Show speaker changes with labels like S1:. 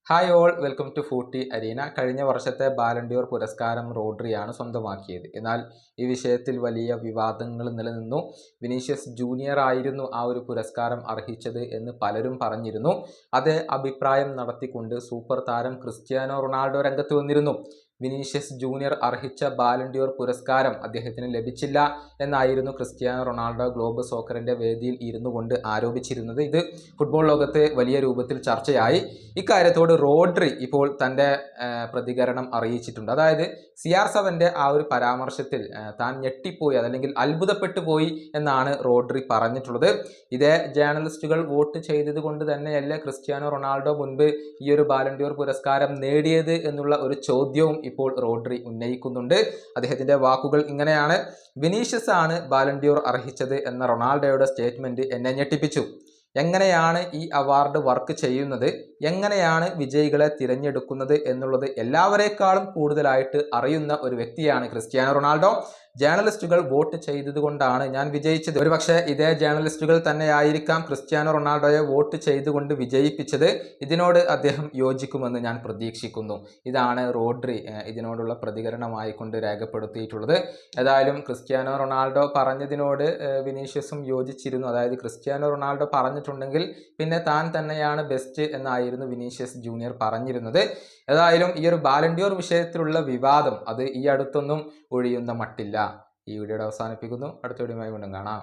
S1: Hi all, welcome to footy arena. കഴിഞ്ഞ വർഷത്തെ Ballon d'Or പുരസ്കാരം റോഡ്രിയാണ് സ്വന്തമാക്കിയത്. എന്നാൽ ഈ വിഷയത്തിൽ വലിയ വിവാദങ്ങൾ നിലനിന്നു. വിനീഷ്യസ് ജൂനിയർ ആയിരുന്നു ആ ഒരു പുരസ്കാരം അർഹിച്ചത് എന്ന് പലരും പറഞ്ഞിരുന്നു. അതേ അഭിപ്രായം നടത്തിക്കൊണ്ട് സൂപ്പർ താരം ക്രിസ്ത്യാനോ റൊണാൾഡോ രംഗത്ത് വന്നിരുന്നു. വിനീഷ്യസ് ജൂനിയർ അർഹിച്ച ബാലൻഡിയോർ പുരസ്കാരം അദ്ദേഹത്തിന് ലഭിച്ചില്ല എന്നായിരുന്നു ക്രിസ്ത്യാനോ റൊണാൾഡോ ഗ്ലോബ് സോക്കറിന്റെ വേദിയിൽ ഇരുന്നു കൊണ്ട് ആരോപിച്ചിരുന്നത്. ഇത് ഫുട്ബോൾ ലോകത്ത് വലിയ രൂപത്തിൽ ചർച്ചയായി. ഇക്കാര്യത്തോട് റോഡ്രി ഇപ്പോൾ തൻ്റെ പ്രതികരണം അറിയിച്ചിട്ടുണ്ട്. അതായത് CR7 ആ ഒരു പരാമർശത്തിൽ താൻ ഞെട്ടിപ്പോയി, അതല്ലെങ്കിൽ അത്ഭുതപ്പെട്ടു പോയി എന്നാണ് റോഡ്രി പറഞ്ഞിട്ടുള്ളത്. ഇതേ ജേർണലിസ്റ്റുകൾ വോട്ട് ചെയ്തത് കൊണ്ട് തന്നെയല്ലേ ക്രിസ്ത്യാനോ റൊണാൾഡോ മുൻപ് ഈ ഒരു ബാലൻഡിയോർ പുരസ്കാരം നേടിയത് എന്നുള്ള ഒരു ചോദ്യവും ഇപ്പോൾ റോഡ്രി ഉന്നയിക്കുന്നുണ്ട്. അദ്ദേഹത്തിന്റെ വാക്കുകൾ ഇങ്ങനെയാണ്: വിനീഷ്യസ് ആണ് ബാലൻഡിയോർ അർഹിച്ചത് എന്ന റൊണാൾഡോയുടെ സ്റ്റേറ്റ്മെന്റ് എന്നെ ഞെട്ടിപ്പിച്ചു. എങ്ങനെയാണ് ഈ അവാർഡ് വർക്ക് ചെയ്യുന്നത്, എങ്ങനെയാണ് വിജയികളെ തിരഞ്ഞെടുക്കുന്നത് എന്നുള്ളത് എല്ലാവരേക്കാളും കൂടുതലായിട്ട് അറിയുന്ന ഒരു വ്യക്തിയാണ് ക്രിസ്ത്യാനോ റൊണാൾഡോ. ജേർണലിസ്റ്റുകൾ വോട്ട് ചെയ്തത് കൊണ്ടാണ് ഞാൻ വിജയിച്ചത്. ഒരുപക്ഷെ ഇതേ ജേർണലിസ്റ്റുകൾ തന്നെയായിരിക്കാം ക്രിസ്ത്യാനോ റൊണാൾഡോയെ വോട്ട് ചെയ്തുകൊണ്ട് വിജയിപ്പിച്ചത്. ഇതിനോട് അദ്ദേഹം യോജിക്കുമെന്ന് ഞാൻ പ്രതീക്ഷിക്കുന്നു. ഇതാണ് റോഡ്രി ഇതിനോടുള്ള പ്രതികരണമായിക്കൊണ്ട് രേഖപ്പെടുത്തിയിട്ടുള്ളത്. ഏതായാലും ക്രിസ്ത്യാനോ റൊണാൾഡോ പറഞ്ഞതിനോട് വിനീഷ്യസും യോജിച്ചിരുന്നു. അതായത് ക്രിസ്ത്യാനോ റൊണാൾഡോ പറഞ്ഞിട്ടുണ്ടെങ്കിൽ പിന്നെ താൻ തന്നെയാണ് ബെസ്റ്റ് എന്നായിരുന്നു വിനീഷ്യസ് ജൂനിയർ പറഞ്ഞിരുന്നത്. ഏതായാലും ഈ ഒരു ബാലൻഡിയോർ വിഷയത്തിലുള്ള വിവാദം അത് ഈ അടുത്തൊന്നും ഒഴിയുന്ന മട്ടില്ല. ഈ വീഡിയോയുടെ അവസാനിപ്പിക്കുന്നു. അടുത്ത വീഡിയോയുമായി വീണ്ടും കാണാം.